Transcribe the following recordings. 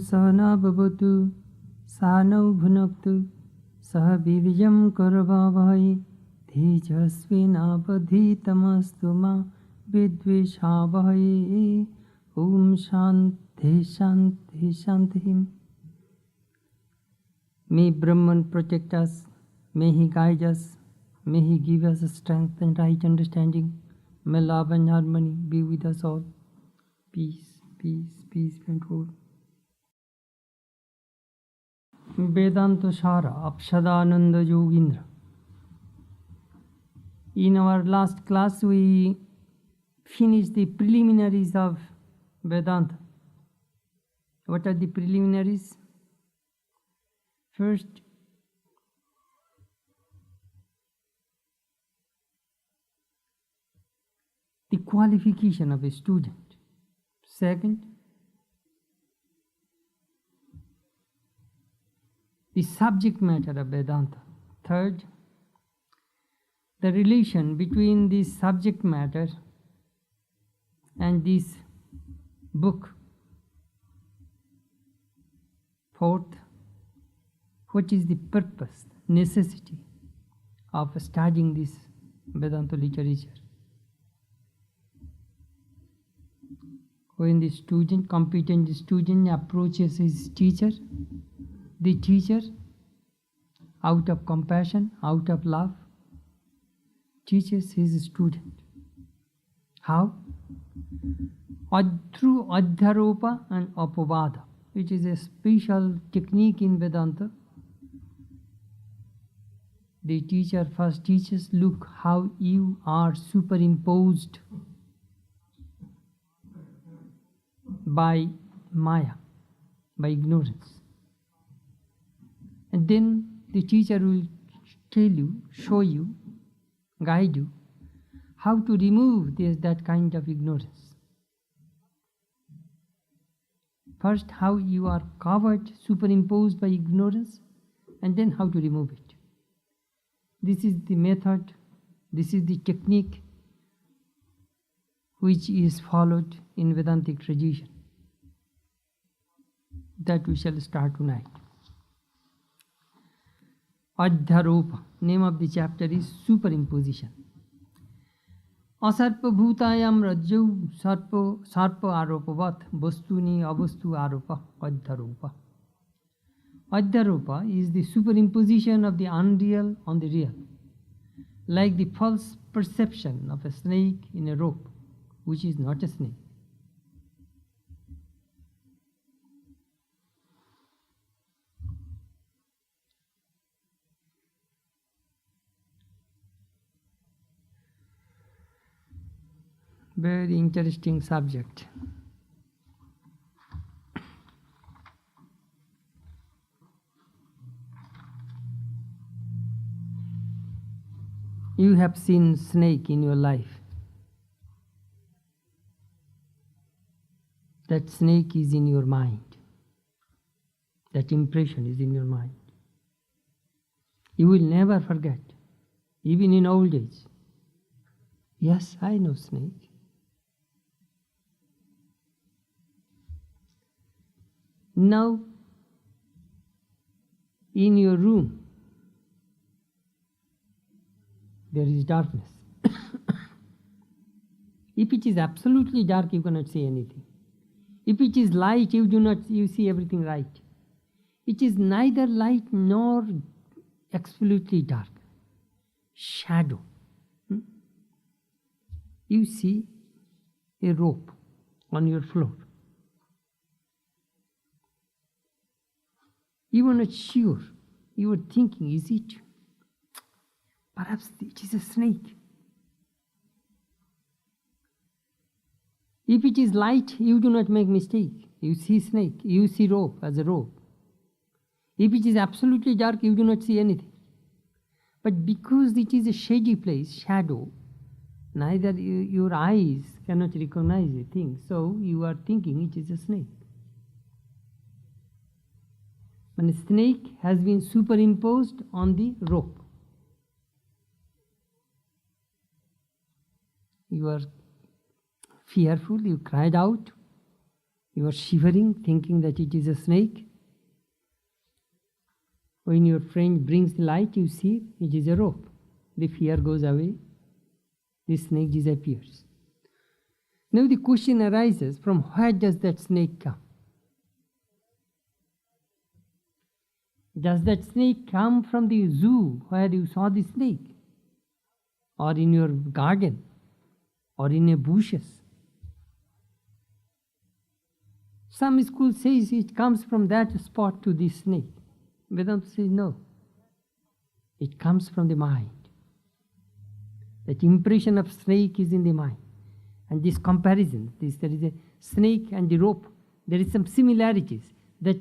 Sahana bhavatu Sahanau bhunaktu Saha viryam karavavahai Tejasvinavadhitamastu ma vidvishavahai. Shanti Shanti Shanti. May Brahman protect us, may he guide us, may he give us strength and right understanding. May love and harmony be with us all. Peace, peace, peace and hold. Vedantasara of Sadananda Yogendra. In our last class, we finished the preliminaries of Vedanta. What are the preliminaries? First, the qualification of a student. Second, the subject matter of Vedanta. Third, the relation between this subject matter and this book. Fourth, what is the purpose, necessity of studying this Vedanta literature? When the student, competent student, approaches his teacher, the teacher, out of compassion, out of love, teaches his student. How? Through Adhyaropa and Apovada, which is a special technique in Vedanta. The teacher first teaches, look how you are superimposed by Maya, by ignorance. And then the teacher will tell you, show you, guide you, how to remove that kind of ignorance. First, how you are covered, superimposed by ignorance, and then how to remove it. This is the method, this is the technique which is followed in Vedantic tradition. That we shall start tonight. Adhyaropa, name of the chapter is superimposition. Asarpa bhutayam rajau sarpa aropavat vastuni avastu aropa adhyaropa. Adhyaropa is the superimposition of the unreal on the real, like the false perception of a snake in a rope, which is not a snake. Very interesting subject. You have seen snake in your life. That snake is in your mind. That impression is in your mind. You will never forget, even in old age. Yes, I know snake. Now, in your room, there is darkness. If it is absolutely dark, you cannot see anything. If it is light, you see everything right. It is neither light nor absolutely dark. Shadow. You see a rope on your floor. You are not sure. You are thinking, is it? Perhaps it is a snake. If it is light, you do not make mistake. You see snake, you see rope as a rope. If it is absolutely dark, you do not see anything. But because it is a shady place, shadow, neither your eyes cannot recognize a thing. So you are thinking it is a snake. And a snake has been superimposed on the rope. You are fearful, you cried out, You are shivering, thinking that it is a snake. When your friend brings the light, you see it is a rope. The fear goes away. The snake disappears. Now the question arises, from where does that snake come? Does that snake come from the zoo where you saw the snake? Or in your garden? Or in your bushes? Some school says it comes from that spot to this snake. Vedanta says no. It comes from the mind. That impression of snake is in the mind. And this comparison, there is a snake and the rope, there is some similarities. That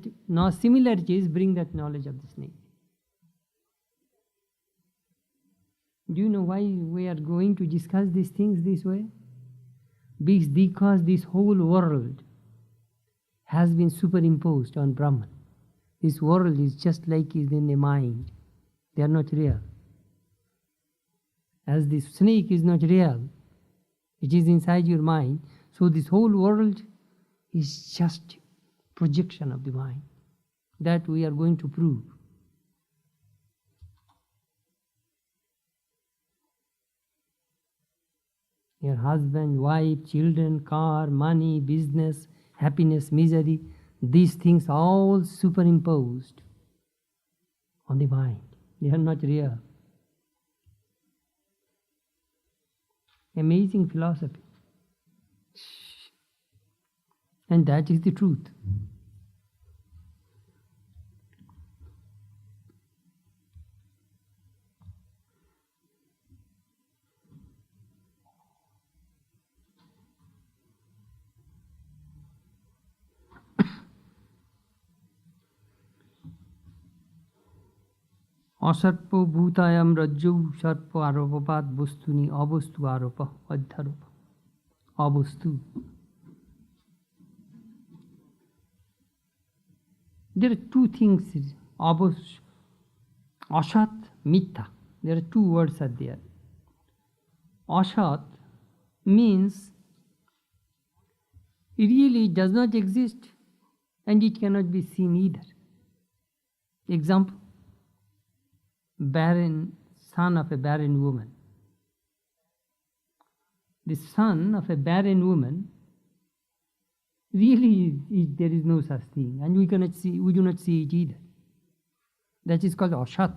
similarities bring that knowledge of the snake. Do you know why we are going to discuss these things this way? Because this whole world has been superimposed on Brahman. This world is just like is in the mind. They are not real. As this snake is not real, it is inside your mind. So this whole world is just projection of the mind. That we are going to prove. Your husband, wife, children, car, money, business, happiness, misery, these things all superimposed on the mind. They are not real. Amazing philosophy. And that is the truth. असर्प भूतायाम रज्जौ सर्प आरोपपात वस्तुनि अवस्तु आरोप अध्यारोप अवस्तु. There are two things, asat, mitha. There are two words are there. Asat means really it does not exist and it cannot be seen either. Example, barren son of a barren woman. The son of a barren woman, really there is no such thing, and we do not see it either. That is called asat,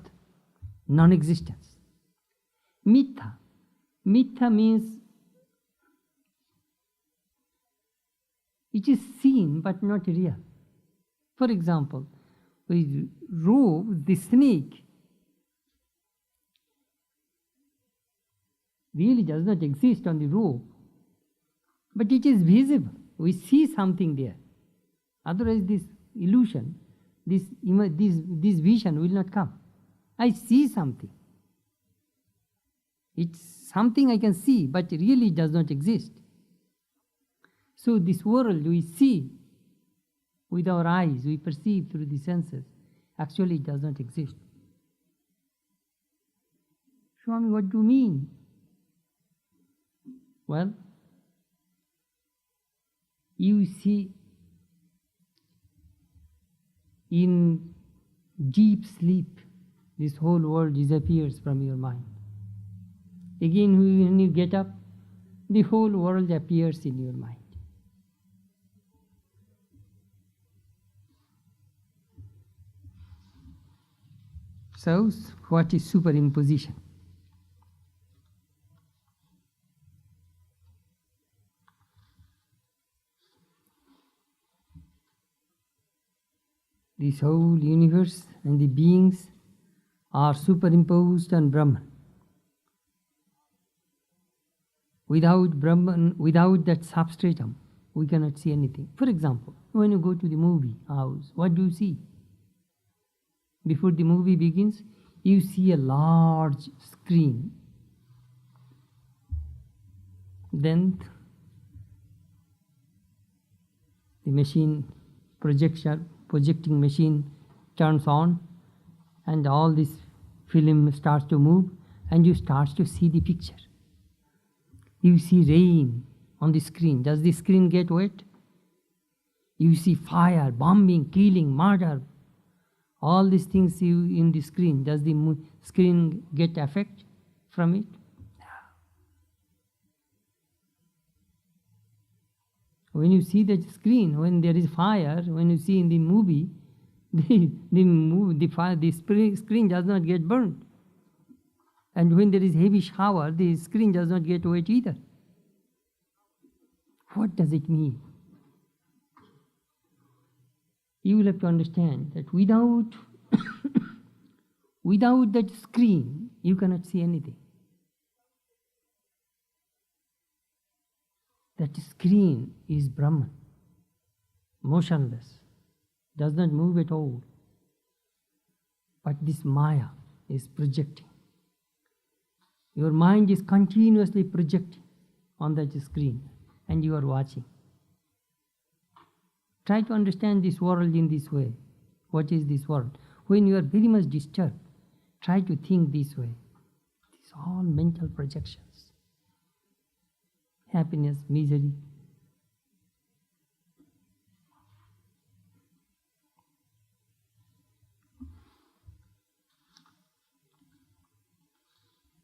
non-existence. Mitha. Mitha means it is seen but not real. For example, with rope, the snake really does not exist on the rope, but it is visible. We see something there. Otherwise this illusion, this vision will not come. I see something. It's something I can see, but really it does not exist. So this world we see with our eyes, we perceive through the senses. Actually it does not exist. Swami, what do you mean? Well, you see, in deep sleep, this whole world disappears from your mind. Again, when you get up, the whole world appears in your mind. So, what is superimposition? This whole universe and the beings are superimposed on Brahman. Without Brahman, without that substratum, we cannot see anything. For example, when you go to the movie house, what do you see? Before the movie begins, you see a large screen. Then the machine projecting machine turns on, and all this film starts to move, and you start to see the picture. You see rain on the screen. Does the screen get wet? You see fire, bombing, killing, murder. All these things you in the screen. Does the screen get effect from it? When you see the screen, when there is fire, when you see in the movie, the screen does not get burned. And when there is heavy shower, the screen does not get wet either. What does it mean? You will have to understand that without that screen, you cannot see anything. That screen is Brahman, motionless, does not move at all. But this Maya is projecting. Your mind is continuously projecting on that screen, and you are watching. Try to understand this world in this way. What is this world? When you are very much disturbed, try to think this way. These are all mental projections. Happiness, misery.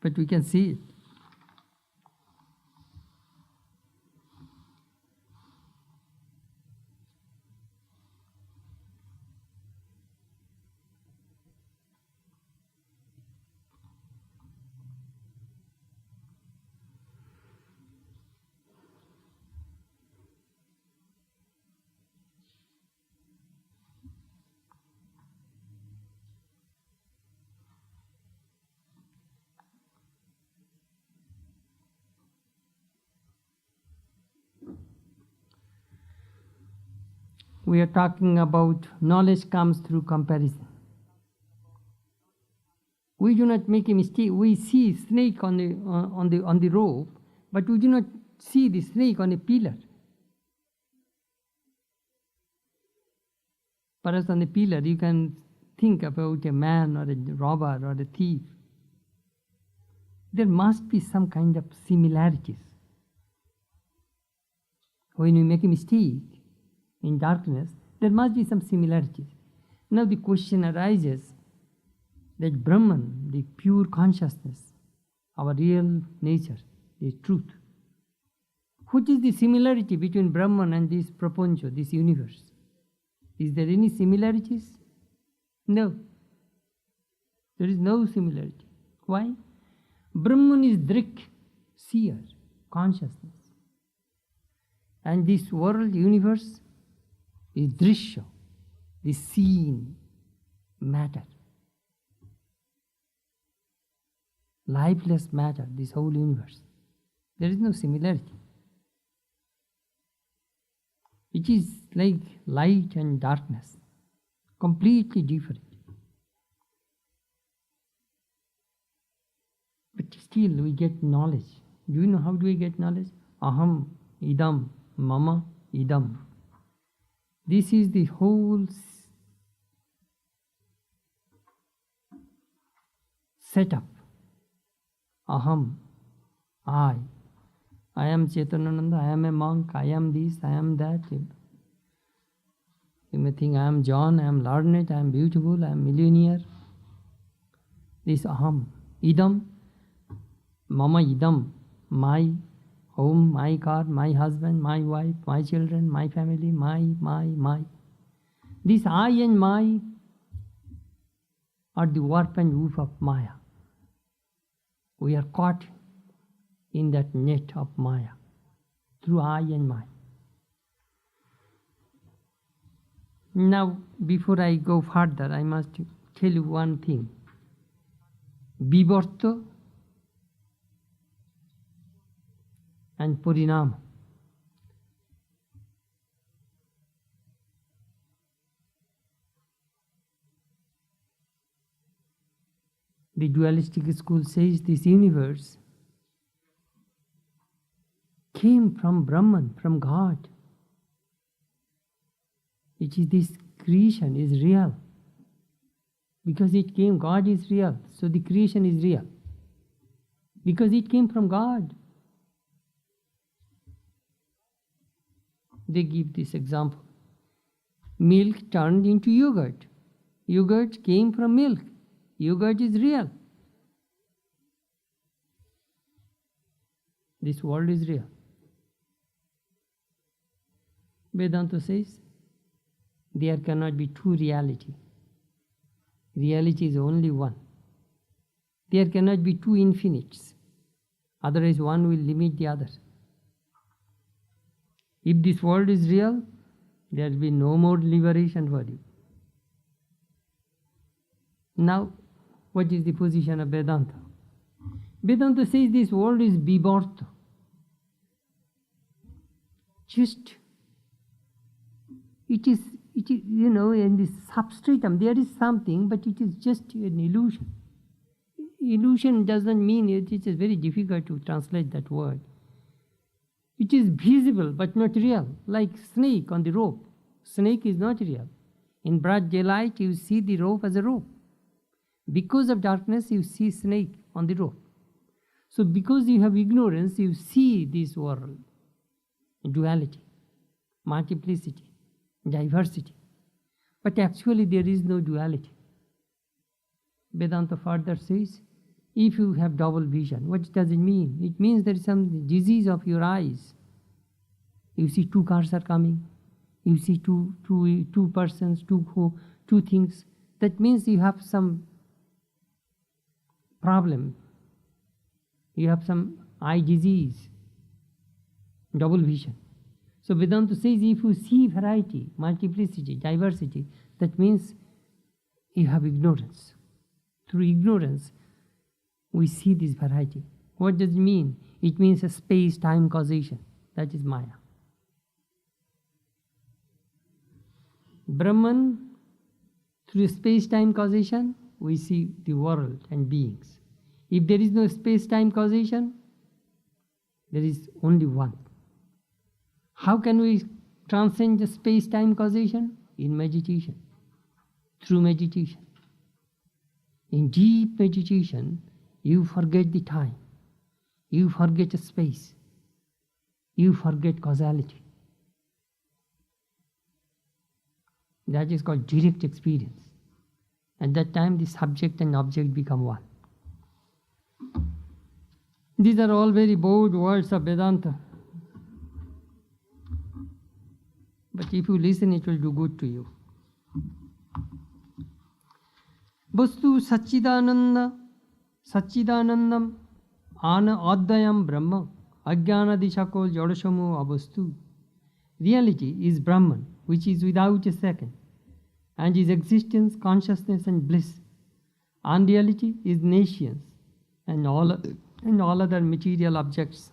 But we can see it. We are talking about knowledge comes through comparison. We do not make a mistake. We see snake on the rope, but we do not see the snake on a pillar. Perhaps on the pillar you can think about a man or a robber or a thief. There must be some kind of similarities. When you make a mistake in darkness, there must be some similarities. Now the question arises that Brahman, the pure consciousness, our real nature, the truth. What is the similarity between Brahman and this prapancha, this universe? Is there any similarities? No. There is no similarity. Why? Brahman is Drik, seer, consciousness. And this world, universe, is Drishya, the seen matter. Lifeless matter, this whole universe. There is no similarity. It is like light and darkness, completely different. But still we get knowledge. Do you know how do we get knowledge? Aham, idam, mama, idam. This is the whole setup. Aham, I am Chetanananda, I am a monk, I am this, I am that. You may think I am John, I am learned, I am beautiful, I am millionaire. This aham, idam, mama idam, my home, my car, my husband, my wife, my children, my family, my. This I and my are the warp and woof of Maya. We are caught in that net of Maya through I and my. Now, before I go further, I must tell you one thing. Vivarta and Parinama. The dualistic school says this universe came from Brahman, from God. It is this creation is real. Because it came, God is real, so the creation is real. Because it came from God. They give this example. Milk turned into yogurt. Yogurt came from milk. Yogurt is real. This world is real. Vedanta says there cannot be two reality. Reality is only one. There cannot be two infinites. Otherwise one will limit the other. If this world is real, there will be no more liberation for you. Now, what is the position of Vedanta? Vedanta says this world is bivarta. Just, it is, in this substratum, there is something, but it is just an illusion. Illusion doesn't mean it is very difficult to translate that word. It is visible but not real, like snake on the rope. Snake is not real. In broad daylight, you see the rope as a rope. Because of darkness, you see snake on the rope. So because you have ignorance, you see this world, duality, multiplicity, diversity. But actually there is no duality. Vedanta further says, if you have double vision, what does it mean? It means there is some disease of your eyes. You see two cars are coming. You see two persons, two things. That means you have some problem. You have some eye disease, double vision. So Vedanta says if you see variety, multiplicity, diversity, that means you have ignorance. Through ignorance, we see this variety. What does it mean? It means a space-time causation. That is Maya. Brahman, through space-time causation, we see the world and beings. If there is no space-time causation, there is only one. How can we transcend the space-time causation? In meditation, through meditation. In deep meditation, you forget the time, you forget the space, you forget causality. That is called direct experience. At that time, the subject and object become one. These are all very bold words of Vedanta. But if you listen, it will do good to you. Vastu Satchidanandam Ana Advayam Brahma Ajnana Dishakol Jodashamu Avastu. Reality is Brahman, which is without a second, and is existence, consciousness and bliss. Unreality is nescience and all other material objects.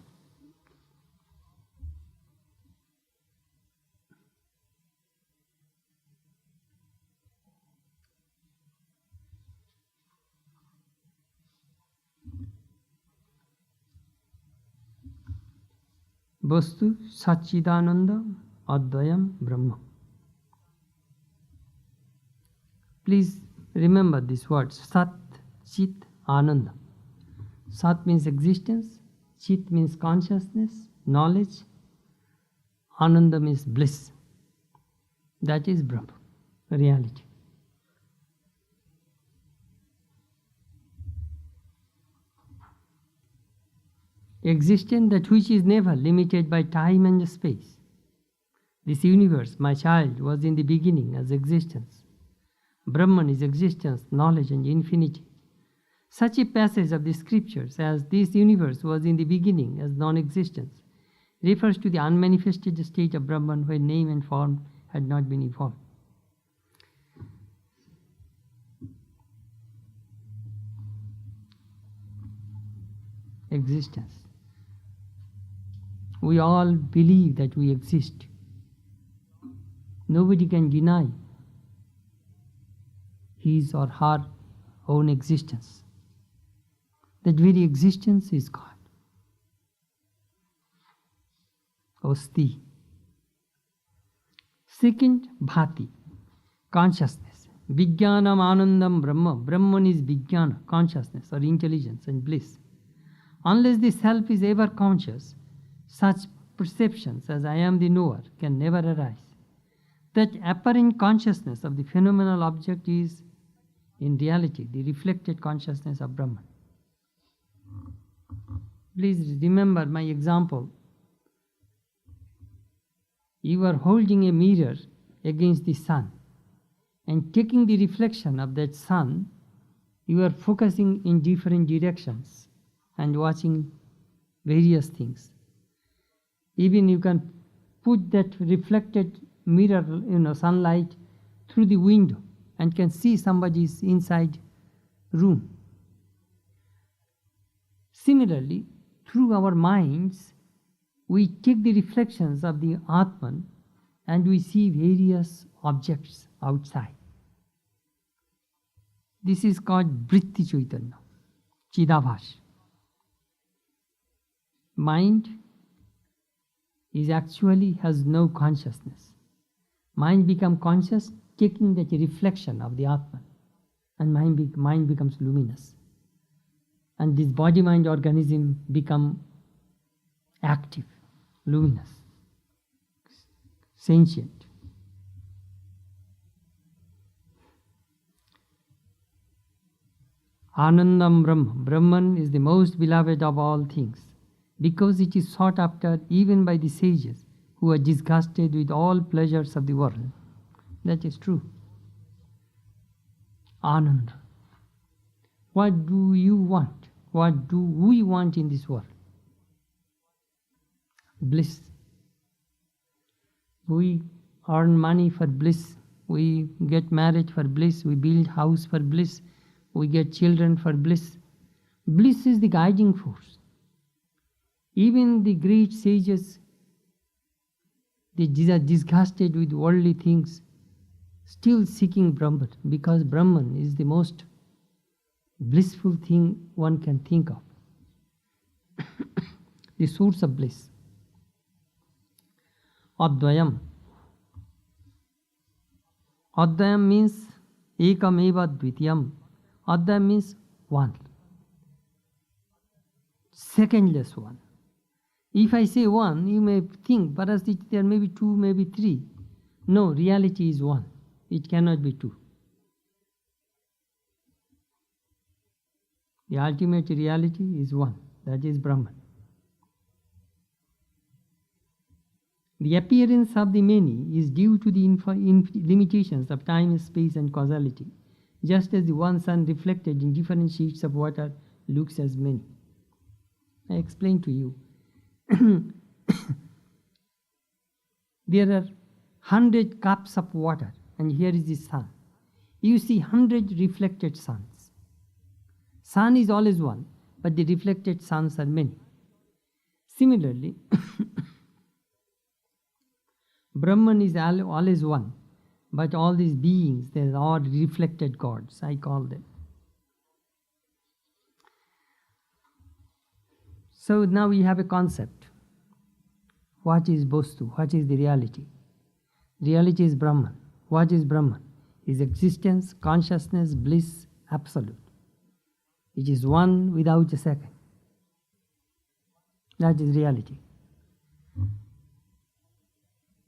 Vastu Satchidananda Advayam Brahma. Please remember these words: Sat, Chit, Ananda. Sat means existence, Chit means consciousness, knowledge, Ananda means bliss. That is Brahma, reality. Existence, that which is never limited by time and space. This universe, my child, was in the beginning as existence. Brahman is existence, knowledge and infinity. Such a passage of the scriptures as this universe was in the beginning as non-existence refers to the unmanifested state of Brahman where name and form had not been evolved. Existence. We all believe that we exist. Nobody can deny his or her own existence. That very existence is God. Osti. Second, bhati, consciousness. Vijnanam anandam brahma. Brahman is vijnana, consciousness or intelligence and bliss. Unless the self is ever conscious, such perceptions as I am the knower can never arise. that apparent consciousness of the phenomenal object is in reality the reflected consciousness of Brahman. Please remember my example. You are holding a mirror against the sun and taking the reflection of that sun, you are focusing in different directions and watching various things. Even you can put that reflected mirror, sunlight through the window and can see somebody's inside room. Similarly, through our minds, we take the reflections of the Atman and we see various objects outside. This is called Vritti Chaitanya, Chidabhas. Mind is actually has no consciousness. Mind becomes conscious taking that reflection of the Atman, and mind becomes luminous. And this body-mind organism become active, luminous, sentient. Anandam Brahma. Brahman is the most beloved of all things, because it is sought after even by the sages who are disgusted with all pleasures of the world. That is true. Ananda. What do you want? What do we want in this world? Bliss. We earn money for bliss. We get married for bliss. We build house for bliss. We get children for bliss. Bliss is the guiding force. Even the great sages, they are disgusted with worldly things, still seeking Brahman, because Brahman is the most blissful thing one can think of. The source of bliss. Advayam. Advayam means ekameva dvitiyam. Advayam means one. Secondless one. If I say one, you may think, perhaps there may be two, maybe three. No, reality is one. It cannot be two. The ultimate reality is one. That is Brahman. The appearance of the many is due to the limitations of time, space and causality, just as the one sun reflected in different sheets of water looks as many. I explained to you. There are 100 cups of water, and here is the sun. You see 100 reflected suns. Sun is always one, but the reflected suns are many. Similarly, Brahman is always one, but all these beings, they are all reflected gods, I call them. So now we have a concept. What is Bostu? What is the reality? Reality is Brahman. What is Brahman? Is existence, consciousness, bliss, absolute. It is one without a second. That is reality.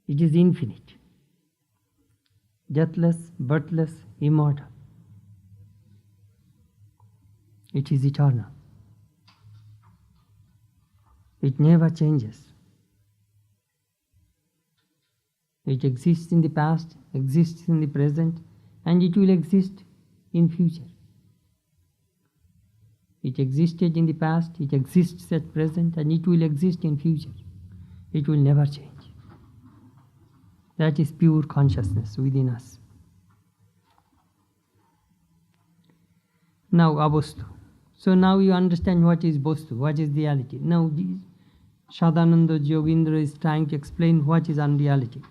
It is infinite, deathless, birthless, immortal. It is eternal. It never changes. It exists in the past, exists in the present, and it will exist in future. It existed in the past, it exists at present, and it will exist in future. It will never change. That is pure consciousness within us. Now, Abostu. So now you understand what is Bostu, what is reality. Now, Sadananda Yogendra is trying to explain what is unreality.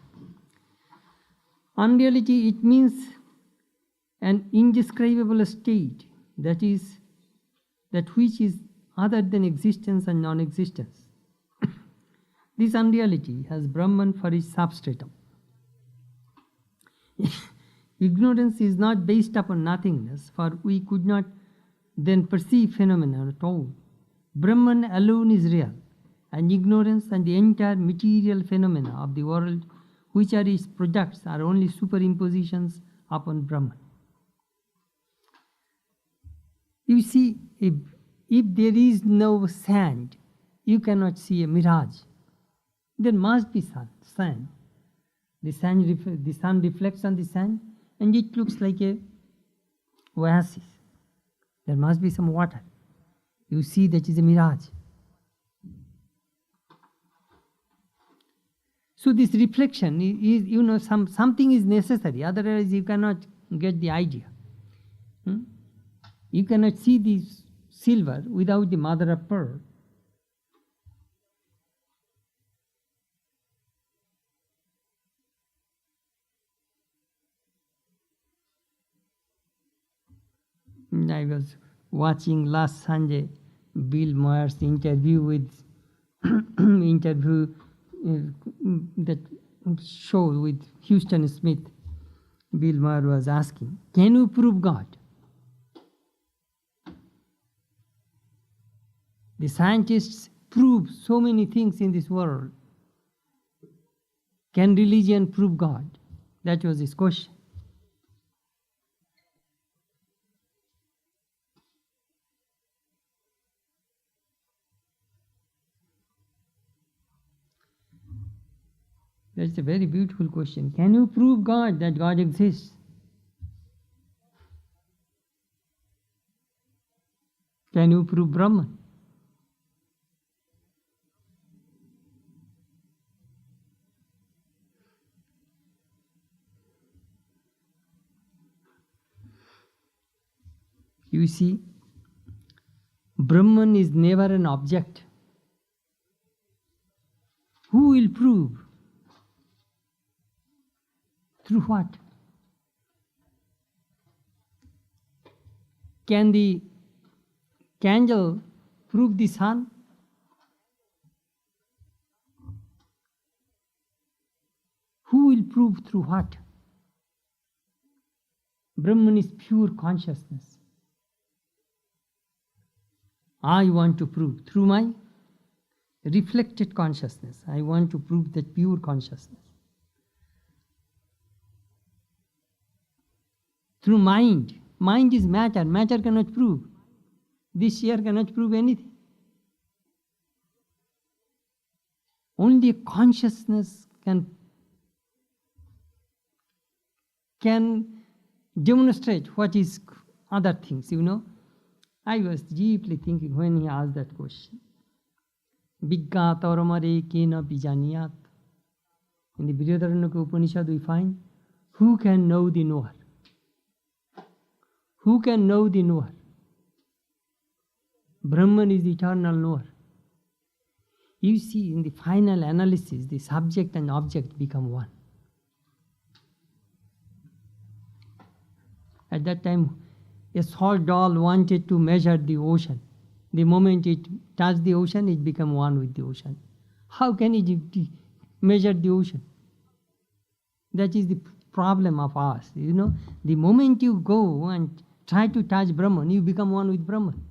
Unreality, it means an indescribable state, that which is other than existence and non-existence. This unreality has Brahman for its substratum. Ignorance is not based upon nothingness, for we could not then perceive phenomena at all. Brahman alone is real, and ignorance and the entire material phenomena of the world which are its products, are only superimpositions upon Brahman. You see, if there is no sand, you cannot see a mirage. There must be sand. The sun reflects on the sand and it looks like a oasis. There must be some water. You see that is a mirage. So this reflection is, something is necessary, otherwise you cannot get the idea. You cannot see the silver without the mother of pearl. I was watching last Sunday Bill Maher's interview with that show with Houston Smith. Bill Maher was asking, can you prove God? The scientists prove so many things in this world. Can religion prove God? That was his question. That's a very beautiful question. Can you prove God, that God exists? Can you prove Brahman? You see, Brahman is never an object. Who will prove? Through what? Can the candle prove the sun? Who will prove through what? Brahman is pure consciousness. I want to prove through my reflected consciousness. I want to prove that pure consciousness. Through mind. Mind is matter. Matter cannot prove. This chair cannot prove anything. Only consciousness can demonstrate what is other things, I was deeply thinking when he asked that question. Vigga taramare kena bijaniyat. In the Vedantasara Upanishad we find, who can know the knower? Who can know the knower? Brahman is the eternal knower. You see, in the final analysis, the subject and object become one. At that time, a salt doll wanted to measure the ocean. The moment it touched the ocean, it became one with the ocean. How can it measure the ocean? That is the problem of us. The moment you go and try to touch Brahman, you become one with Brahman.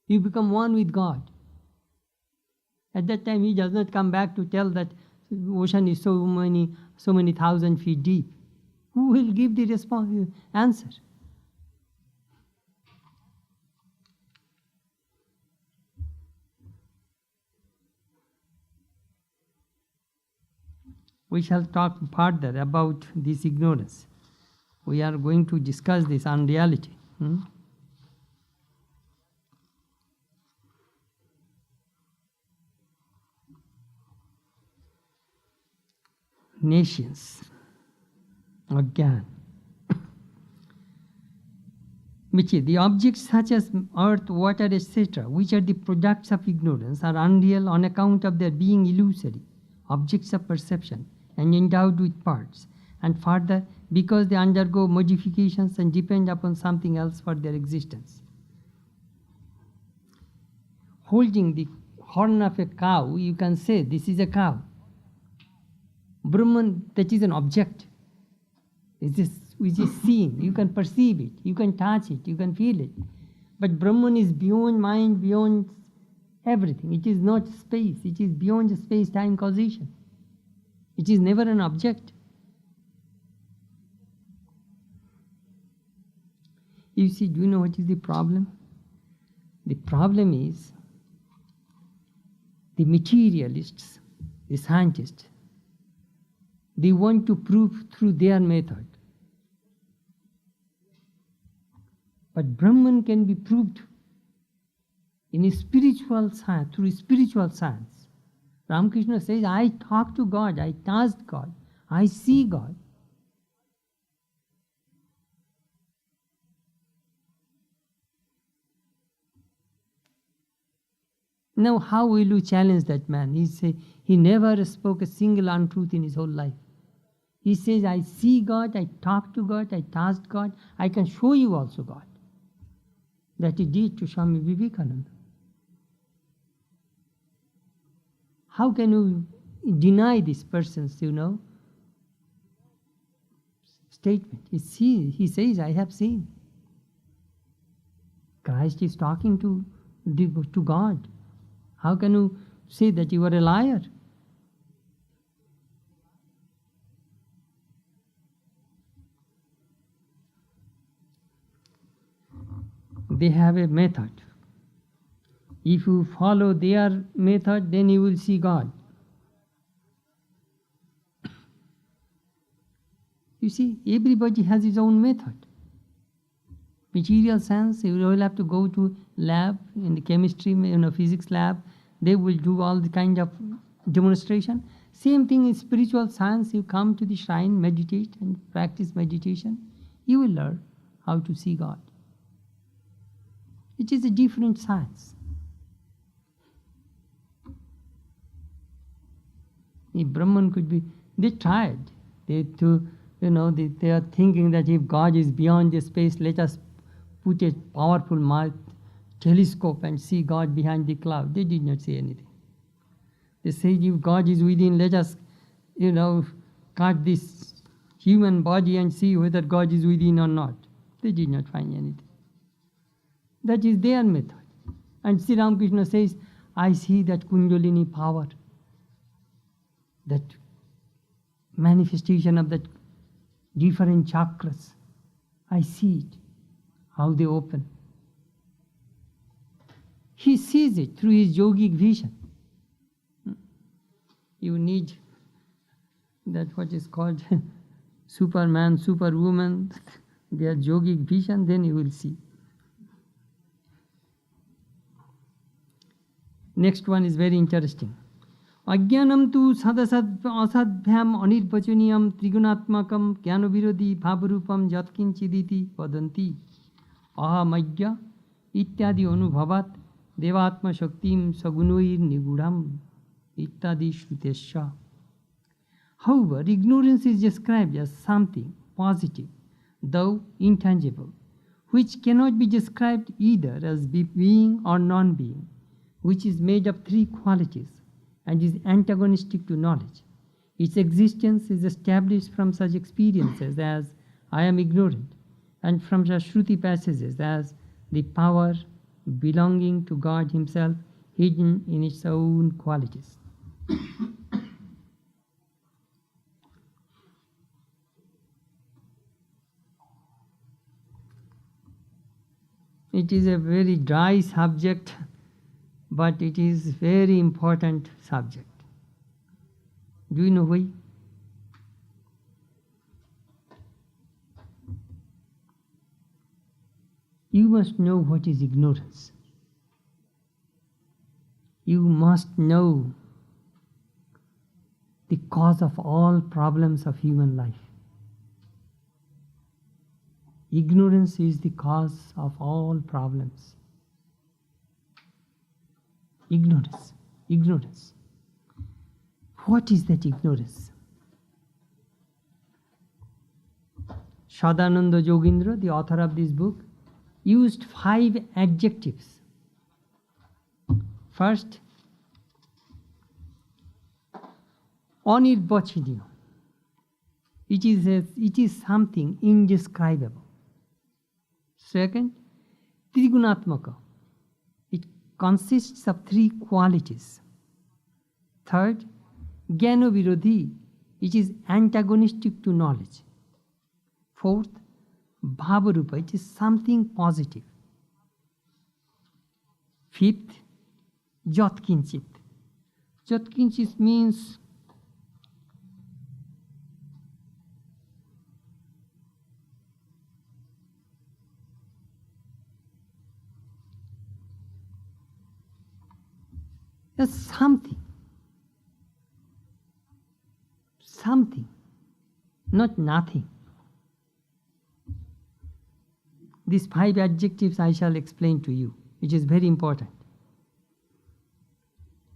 You become one with God. At that time, he does not come back to tell that the ocean is so many thousand feet deep. Who will give the answer? We shall talk further about this ignorance. We are going to discuss this unreality. Nations, Agyan. The objects such as earth, water, etc., which are the products of ignorance, are unreal on account of their being illusory, objects of perception, and endowed with parts, and further, because they undergo modifications and depend upon something else for their existence. Holding the horn of a cow, you can say, this is a cow. Brahman, that is an object. Which is seen, you can perceive it, you can touch it, you can feel it. But Brahman is beyond mind, beyond everything. It is not space, it is beyond space-time causation. It is never an object. You see, do you know what is the problem? The problem is the materialists, the scientists, they want to prove through their method. But Brahman can be proved in a spiritual science, through spiritual science. Ramakrishna says, I talk to God, I taste God, I see God. Now, how will you challenge that man? He never spoke a single untruth in his whole life. He says, I see God, I talk to God, I taste God, I can show you also God. That he did to Swami Vivekananda. How can you deny this person's, statement? He says, I have seen. Christ is talking to God. How can you say that you are a liar? They have a method. If you follow their method, then you will see God. You see, everybody has his own method. Material science, you will have to go to lab, in the chemistry, physics lab, they will do all the kind of demonstration. Same thing in spiritual science, you come to the shrine, meditate and practice meditation, you will learn how to see God. It is a different science. If Brahman could be, they tried. They are thinking that if God is beyond the space, let us put a powerful telescope and see God behind the cloud. They did not see anything. They said, if God is within, let us, cut this human body and see whether God is within or not. They did not find anything. That is their method. And Sri Ramakrishna says, I see that Kundalini power, that manifestation of that different chakras. I see it, how they open. He sees it through his yogic vision. You need that what is called Superman, Superwoman, their yogic vision, then you will see. Next one is very interesting. Ajnanam tu sadasad asadbhyam anirvachaniyam trigunatmakam jnana virodhi bhavarupam yatkinchiditi vadanti ahamajya ityadi anubhavat devatma shaktim sagunoir nigudam ityadi shrutesya. However, ignorance is described as something positive, though intangible, which cannot be described either as being or non-being, which is made of three qualities and is antagonistic to knowledge. Its existence is established from such experiences as I am ignorant, and from such Shruti passages as the power belonging to God Himself hidden in its own qualities. It is a very dry subject, but it is very important subject. Do you know why? You must know what is ignorance. You must know the cause of all problems of human life. Ignorance is the cause of all problems. Ignorance. Ignorance. What is that ignorance? Sadananda Yogendra, the author of this book, used 5 adjectives. First, anirvachaniya. It is something indescribable. Second, trigunatmaka. It consists of 3 qualities. Third, jnana virodhi. it is antagonistic to knowledge. Fourth, Bhavarupa, it is something positive. Fifth, Jatkinchit. Jatkinchit means there's something, not nothing. These 5 adjectives I shall explain to you, which is very important.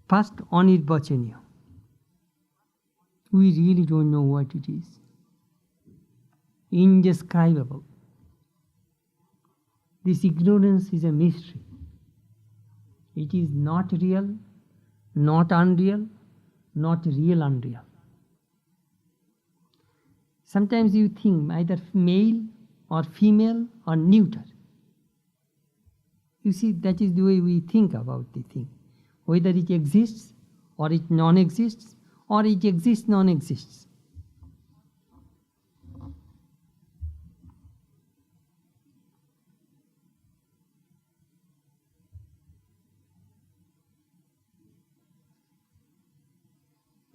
First, Anirvachaniya. We really don't know what it is. Indescribable. This ignorance is a mystery. It is not real, not unreal, not real unreal. Sometimes you think either male or female or neuter. You see, that is the way we think about the thing. Whether it exists or it non-exists or it exists non-exists.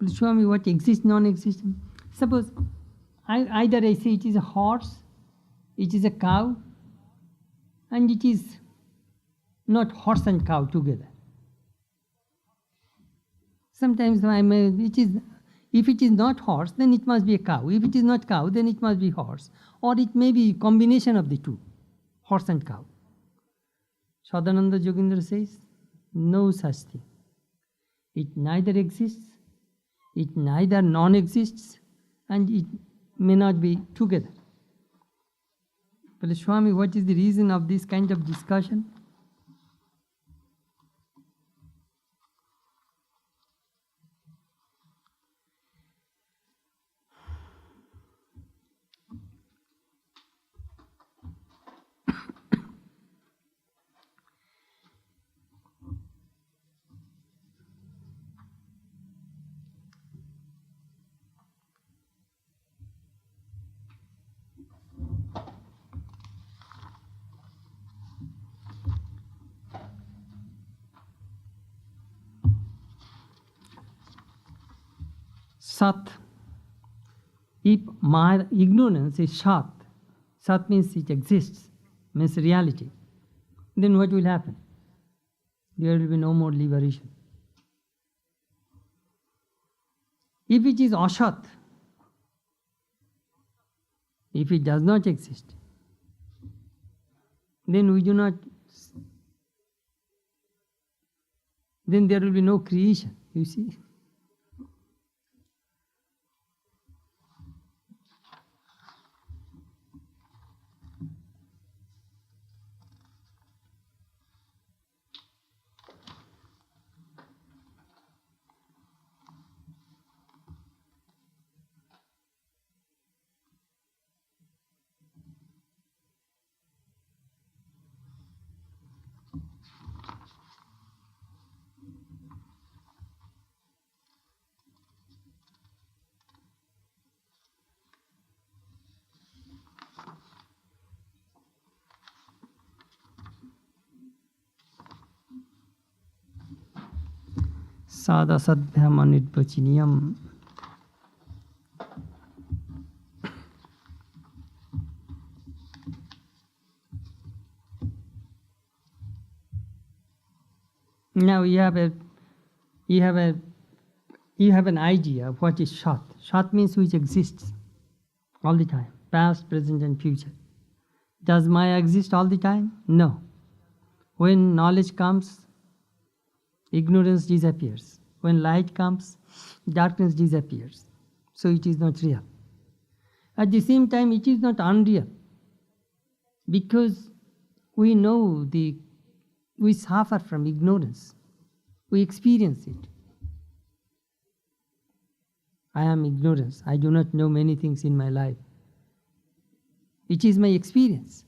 Please show me what exists, non-exists. Suppose either I say it is a horse, it is a cow, and it is not horse and cow together. Sometimes if it is not horse, then it must be a cow. If it is not cow, then it must be horse. Or it may be a combination of the two, horse and cow. Sadananda Yogendra says, no such thing. It neither exists, it neither non-exists, and it may not be together. But Swami, what is the reason of this kind of discussion? Sat. If my ignorance is Sat, Sat means it exists, means reality, then what will happen? There will be no more liberation. If it is Asat, if it does not exist, then then there will be no creation, you see. Sada sadbhyam anirvachiniyam. Now you have an idea of what is Sat. Sat means which exists all the time, past, present and future. Does Maya exist all the time? No. When knowledge comes, ignorance disappears. When light comes, darkness disappears. So it is not real. At the same time, it is not unreal, because we know we suffer from ignorance. We experience it. I am ignorance. I do not know many things in my life. It is my experience.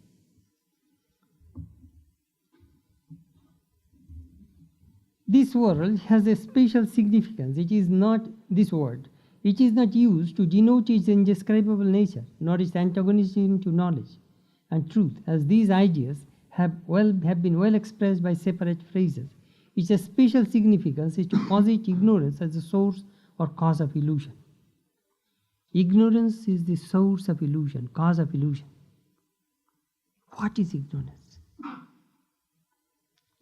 This world has a special significance. It is not this word. it is not used to denote its indescribable nature, nor its antagonism to knowledge and truth, as these ideas have been well expressed by separate phrases. Its special significance is to posit ignorance as the source or cause of illusion. Ignorance is the source of illusion, cause of illusion. What is ignorance?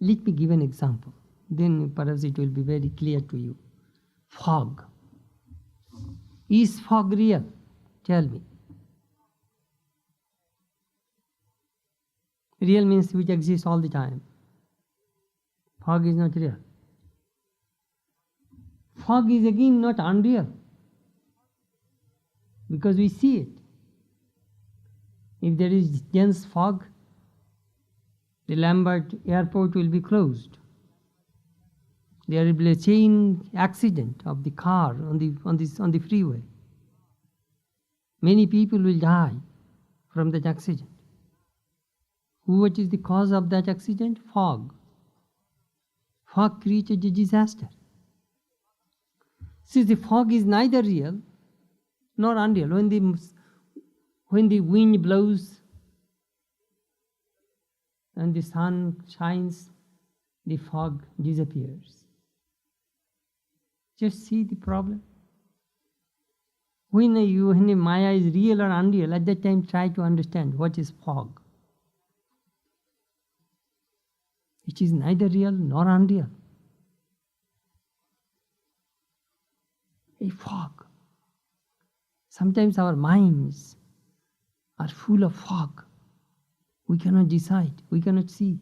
Let me give an example. Then perhaps it will be very clear to you. Fog. Is fog real? Tell me. Real means which exists all the time. Fog is not real. Fog is again not unreal, because we see it. If there is dense fog, the Lambert airport will be closed. There will be a chain accident of the car on the freeway. Many people will die from that accident. What is the cause of that accident? Fog. Fog created a disaster. See, the fog is neither real nor unreal. When the wind blows and the sun shines, the fog disappears. Just see the problem. When the Maya is real or unreal, at that time try to understand what is fog. It is neither real nor unreal. A fog. Sometimes our minds are full of fog. We cannot decide, we cannot see.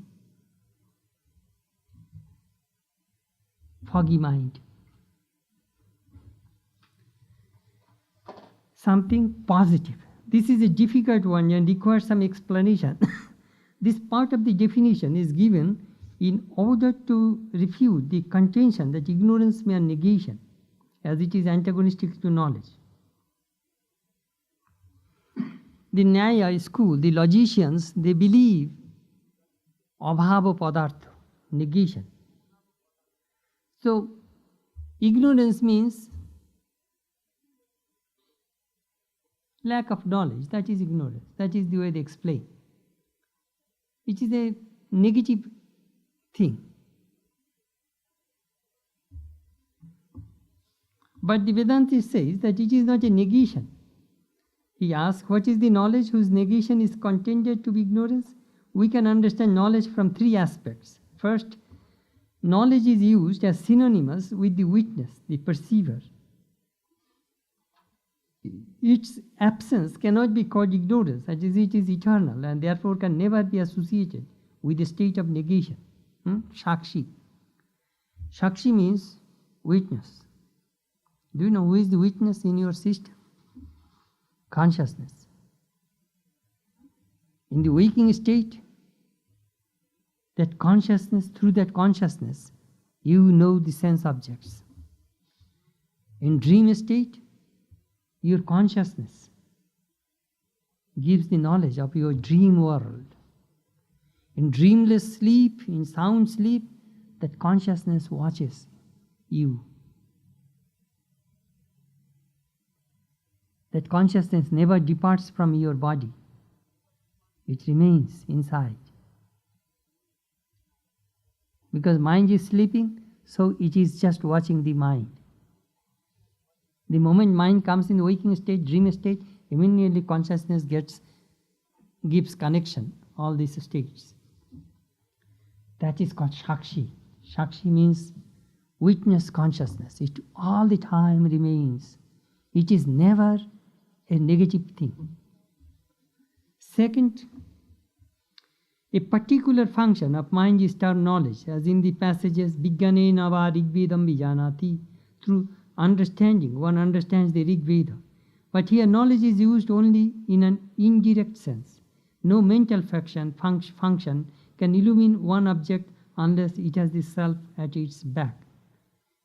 Foggy mind. Something positive. This is a difficult one and requires some explanation. This part of the definition is given in order to refute the contention that ignorance means negation, as it is antagonistic to knowledge. The Nyaya school, the logicians, they believe abhava padartha, negation. So, ignorance means lack of knowledge. That is ignorance. That is the way they explain. It is a negative thing. But the Vedanta says that it is not a negation. He asks, what is the knowledge whose negation is contended to be ignorance? We can understand knowledge from three aspects. First, knowledge is used as synonymous with the witness, the perceiver. Its absence cannot be called ignorance, as it is eternal and therefore can never be associated with the state of negation. Shakshi. Shakshi means witness. Do you know who is the witness in your system? Consciousness. In the waking state, that consciousness, through that consciousness, you know the sense objects. In dream state, your consciousness gives the knowledge of your dream world. In dreamless sleep, in sound sleep, that consciousness watches you. That consciousness never departs from your body. It remains inside. Because mind is sleeping, so it is just watching the mind. The moment mind comes in the waking state, dream state, immediately consciousness gives connection, all these states. That is called Shakshi. Shakshi means witness consciousness. It all the time remains. It is never a negative thing. Second, a particular function of mind is termed knowledge, as in the passages Vijnanena va Rigvedam Vijanati. Through understanding, one understands the Rig Veda. But here knowledge is used only in an indirect sense. No mental function can illumine one object unless it has the self at its back.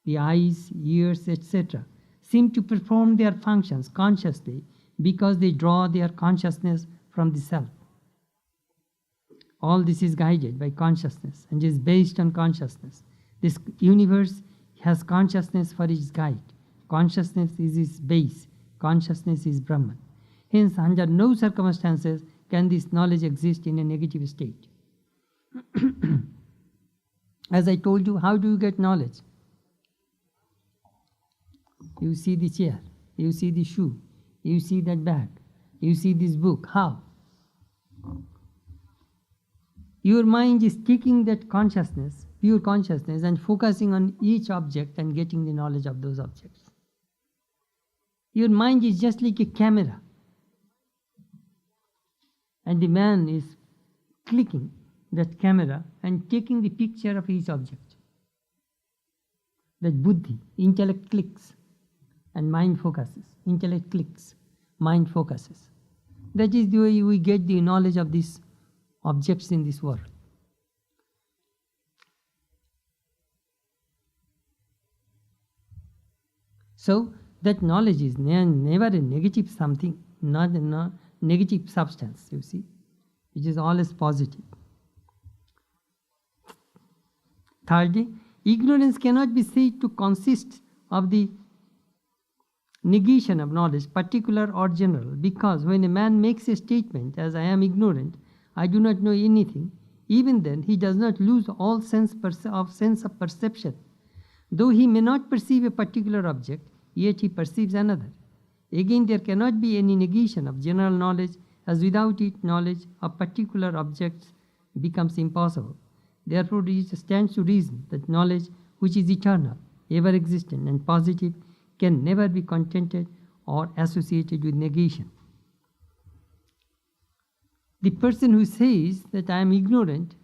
The eyes, ears, etc. seem to perform their functions consciously because they draw their consciousness from the self. All this is guided by consciousness and is based on consciousness. This universe has consciousness for its guide. Consciousness is its base. Consciousness is Brahman. Hence, under no circumstances can this knowledge exist in a negative state. As I told you, how do you get knowledge? You see the chair, you see the shoe, you see that bag, you see this book. How? Your mind is taking that consciousness, pure consciousness, and focusing on each object and getting the knowledge of those objects. Your mind is just like a camera. And the man is clicking that camera and taking the picture of each object. That buddhi, intellect clicks and mind focuses. Intellect clicks, mind focuses. That is the way we get the knowledge of these objects in this world. So, that knowledge is never a negative something, not a negative substance, you see. It is always positive. Thirdly, ignorance cannot be said to consist of the negation of knowledge, particular or general, because when a man makes a statement as I am ignorant, I do not know anything, even then he does not lose all sense of perception. Though he may not perceive a particular object, yet he perceives another. Again, there cannot be any negation of general knowledge, as without it knowledge of particular objects becomes impossible. Therefore, it stands to reason that knowledge, which is eternal, ever existent and positive, can never be contented or associated with negation. The person who says that I am ignorant,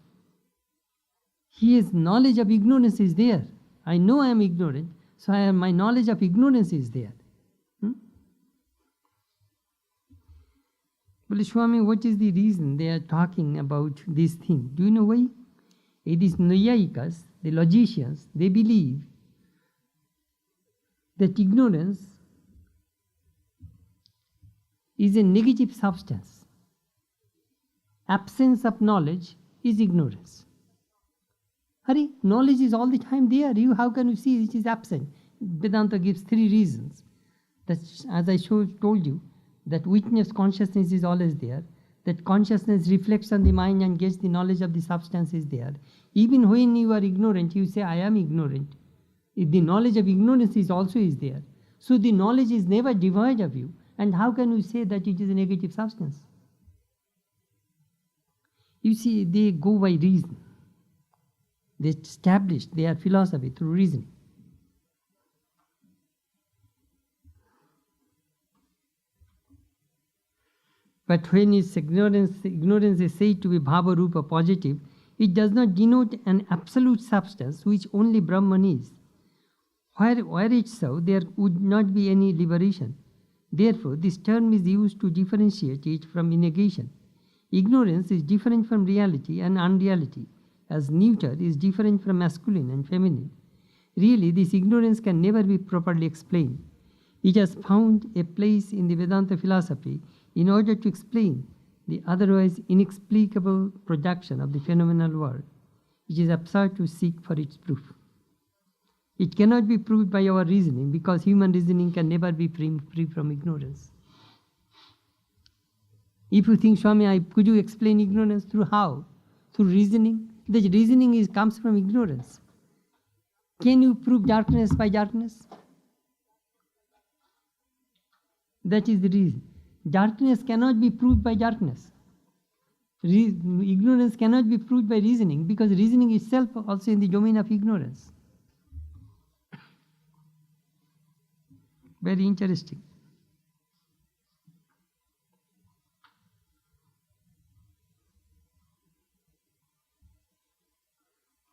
his knowledge of ignorance is there. I know I am ignorant, so my knowledge of ignorance is there. Well, Swami, what is the reason they are talking about this thing? Do you know why? It is Nayayikas, the logicians, they believe that ignorance is a negative substance. Absence of knowledge is ignorance. Hurry, knowledge is all the time there. How can you see it is absent? Vedanta gives three reasons. That, as I told you, that witness consciousness is always there. That consciousness reflects on the mind and gets the knowledge of the substance is there. Even when you are ignorant, you say, I am ignorant. The knowledge of ignorance is also there. So the knowledge is never devoid of you. And how can you say that it is a negative substance? You see, they go by reason. They establish their philosophy through reasoning. But when ignorance is said to be bhava rupa positive, it does not denote an absolute substance which only Brahman is. Where it's so, there would not be any liberation. Therefore, this term is used to differentiate it from negation. Ignorance is different from reality and unreality, as neuter is different from masculine and feminine. Really, this ignorance can never be properly explained. It has found a place in the Vedanta philosophy in order to explain the otherwise inexplicable production of the phenomenal world. It is absurd to seek for its proof. It cannot be proved by our reasoning, because human reasoning can never be free from ignorance. If you think, Swami, could you explain ignorance through how? Through reasoning? The reasoning comes from ignorance. Can you prove darkness by darkness? That is the reason. Darkness cannot be proved by darkness. Ignorance cannot be proved by reasoning, because reasoning itself also in the domain of ignorance. Very interesting.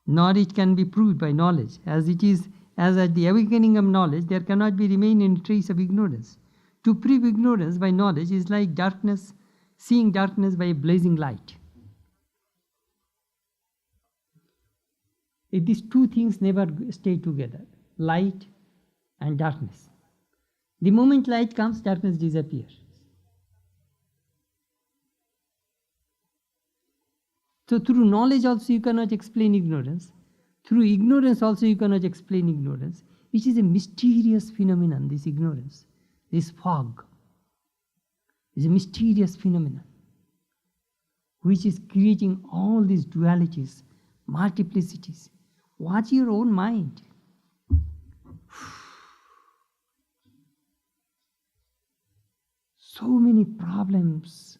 Nor it can be proved by knowledge, as it is, as at the awakening of knowledge, there cannot be remain any trace of ignorance. To prove ignorance by knowledge is like darkness, seeing darkness by a blazing light. These two things never stay together, light and darkness. The moment light comes, darkness disappears. So through knowledge also you cannot explain ignorance. Through ignorance also you cannot explain ignorance. which is a mysterious phenomenon, this ignorance, this fog, is a mysterious phenomenon, which is creating all these dualities, multiplicities. Watch your own mind. So many problems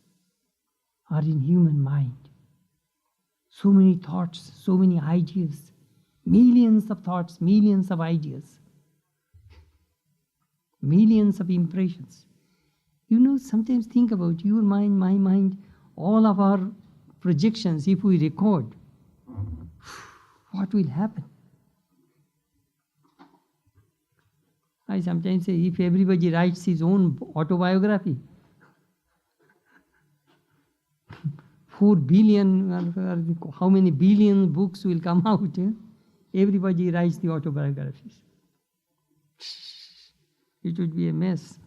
are in human mind. So many thoughts, so many ideas, millions of thoughts, millions of ideas, millions of impressions. Sometimes think about your mind, my mind, all of our projections, if we record, what will happen? I sometimes say, if everybody writes his own autobiography, 4 billion, or how many billion books will come out? Everybody writes the autobiographies. It would be a mess.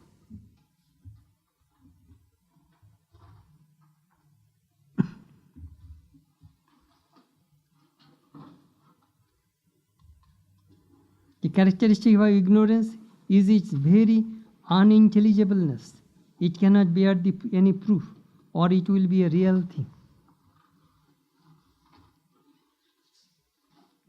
The characteristic of ignorance is its very unintelligibleness. It cannot bear any proof, or it will be a real thing.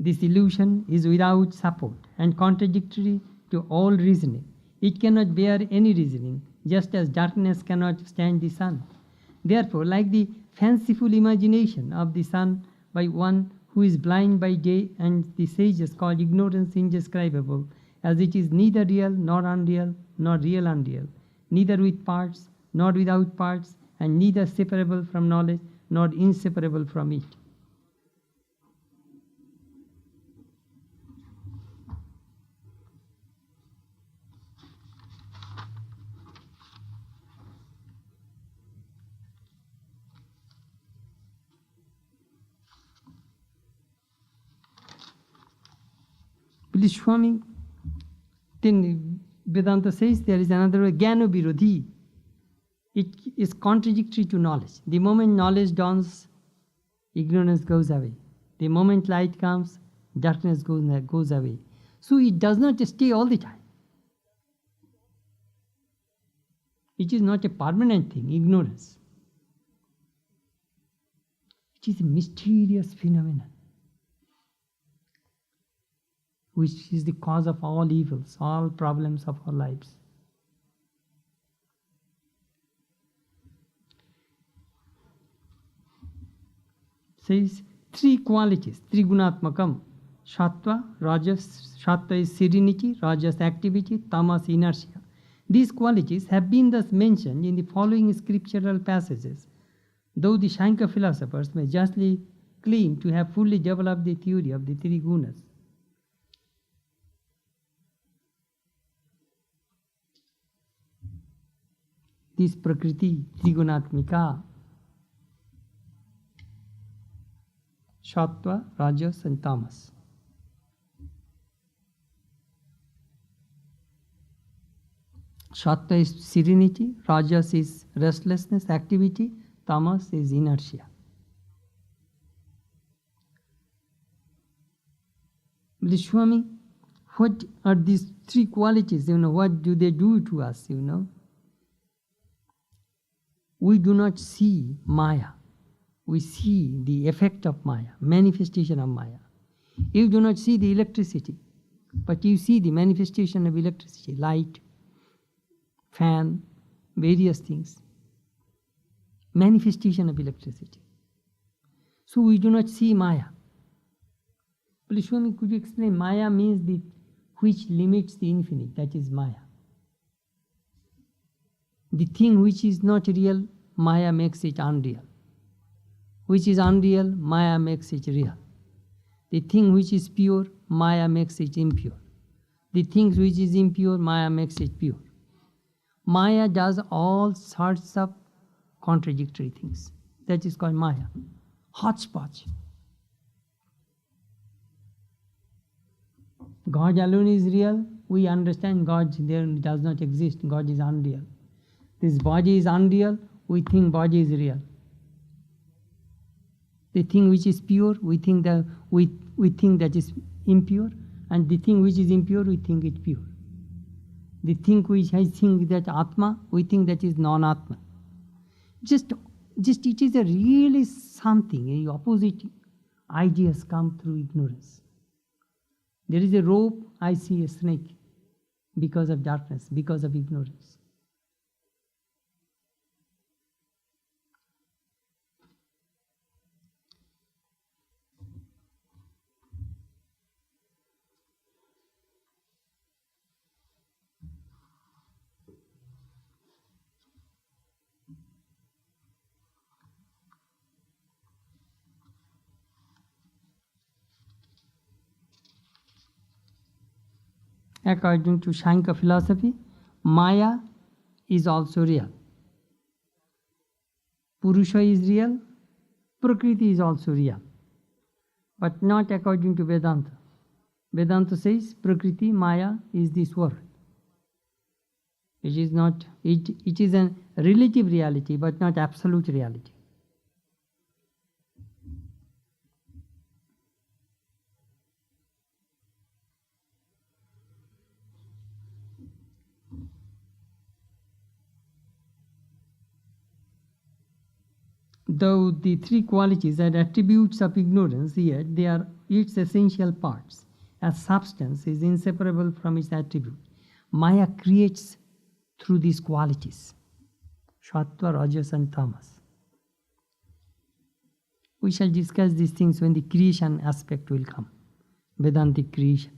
This illusion is without support and contradictory to all reasoning. It cannot bear any reasoning, just as darkness cannot stand the sun. Therefore, like the fanciful imagination of the sun by one who is blind by day, and the sages call ignorance indescribable, as it is neither real nor unreal, nor real unreal, neither with parts nor without parts, and neither separable from knowledge nor inseparable from it. Please, Swami, then Vedanta says there is another way, Jnana Virodhi. It is contradictory to knowledge. The moment knowledge dawns, ignorance goes away. The moment light comes, darkness goes away. So it does not stay all the time. It is not a permanent thing, ignorance. It is a mysterious phenomenon, which is the cause of all evils, all problems of our lives. Says 3 qualities, Trigunatmakam, Sattva, Rajas. Sattva is serenity, Rajas activity, Tamas inertia. These qualities have been thus mentioned in the following scriptural passages, though the Sankhya philosophers may justly claim to have fully developed the theory of the 3 gunas. This Prakriti, Trigunatmika, Sattva, Rajas and Tamas. Sattva is serenity, Rajas is restlessness, activity, Tamas is inertia. But Swami, what are these 3 qualities? What do they do to us? We do not see Maya. We see the effect of Maya, manifestation of Maya. You do not see the electricity, but you see the manifestation of electricity, light, fan, various things. Manifestation of electricity. So we do not see Maya. Please, Swami, could you explain? Maya means the which limits the infinite, that is Maya. The thing which is not real, Maya makes it unreal. Which is unreal, Maya makes it real. The thing which is pure, Maya makes it impure. The thing which is impure, Maya makes it pure. Maya does all sorts of contradictory things. That is called Maya. Hodgepodge. God alone is real. We understand God there does not exist. God is unreal. This body is unreal. We think body is real. The thing which is pure, we think that is impure. And the thing which is impure, we think it pure. The thing which I think that Atma, we think that is non-Atma. Just it is a really something, a opposite ideas come through ignorance. There is a rope, I see a snake because of darkness, because of ignorance. According to Shankar philosophy, Maya is also real. Purusha is real, Prakriti is also real. But not according to Vedanta. Vedanta says Prakriti, Maya is this world. It is not, it is a relative reality, but not absolute reality. Though the three qualities are attributes of ignorance, yet they are its essential parts, as substance is inseparable from its attribute. Maya creates through these qualities, Sattva, Rajas and Tamas. We shall discuss these things when the creation aspect will come, Vedantic creation.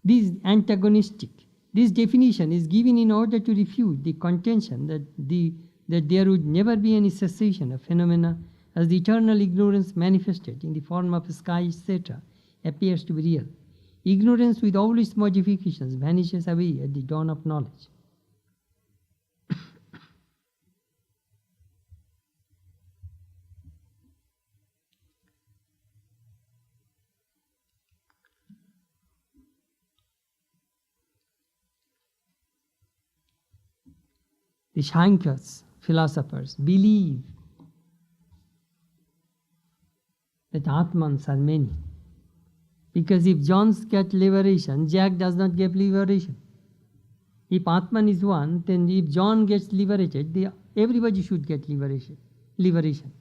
This antagonistic, this definition is given in order to refute the contention that there would never be any cessation of phenomena, as the eternal ignorance manifested in the form of sky, etc., appears to be real. Ignorance with all its modifications vanishes away at the dawn of knowledge. The Shankyas, philosophers, believe that Atmans are many. Because if Johns get liberation, Jack does not get liberation. If Atman is one, then if John gets liberated, everybody should get liberation.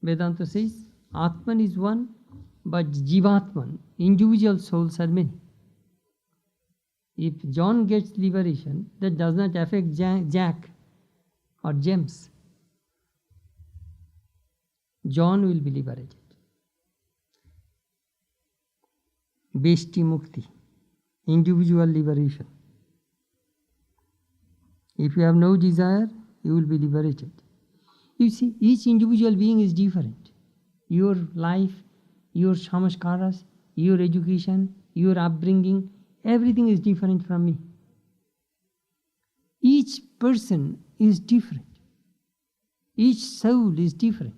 Vedanta says Atman is one, but Jivatman, individual souls are many. If John gets liberation, that does not affect Jack or James. John will be liberated. Beshti Mukti, individual liberation. If you have no desire, you will be liberated. You see, each individual being is different. Your life, your samskaras, your education, your upbringing, everything is different from me. Each person is different. Each soul is different.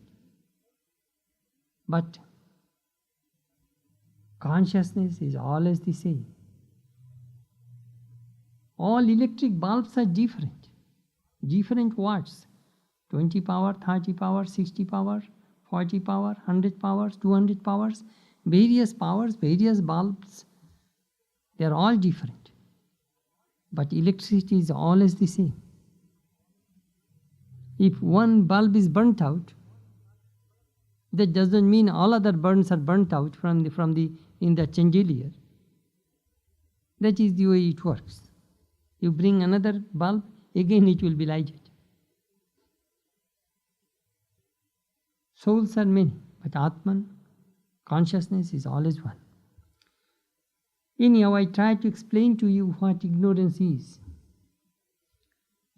But consciousness is always the same. All electric bulbs are different. Different watts. 20 power, 30 power, 60 power, 40 power, 100 powers, 200 powers, various powers, various bulbs. They are all different. But electricity is always the same. If one bulb is burnt out, that doesn't mean all other bulbs are burnt out in the chandelier. That is the way it works. You bring another bulb, again it will be lighted. Souls are many, but Atman, consciousness is always one. Anyhow, I try to explain to you what ignorance is.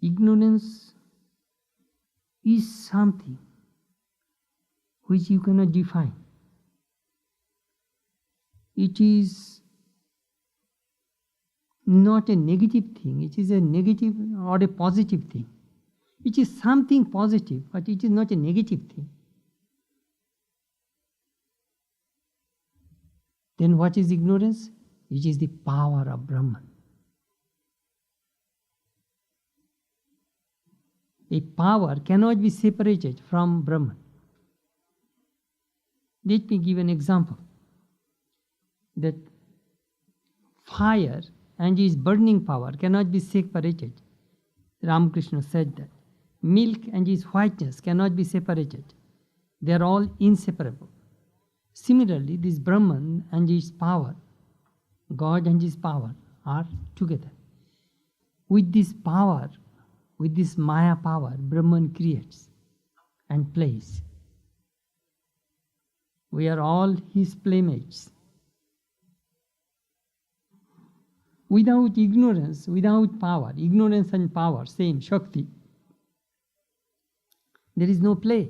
Ignorance is something which you cannot define. It is not a negative thing, it is a negative or a positive thing. It is something positive, but it is not a negative thing. Then what is ignorance? It is the power of Brahman. A power cannot be separated from Brahman. Let me give an example. That fire and its burning power cannot be separated. Ramakrishna said that. Milk and its whiteness cannot be separated. They are all inseparable. Similarly, this Brahman and its power, God and his power, are together. With this power, with this Maya power, Brahman creates and plays. We are all his playmates. Without ignorance, without power, ignorance and power, same, Shakti, there is no play.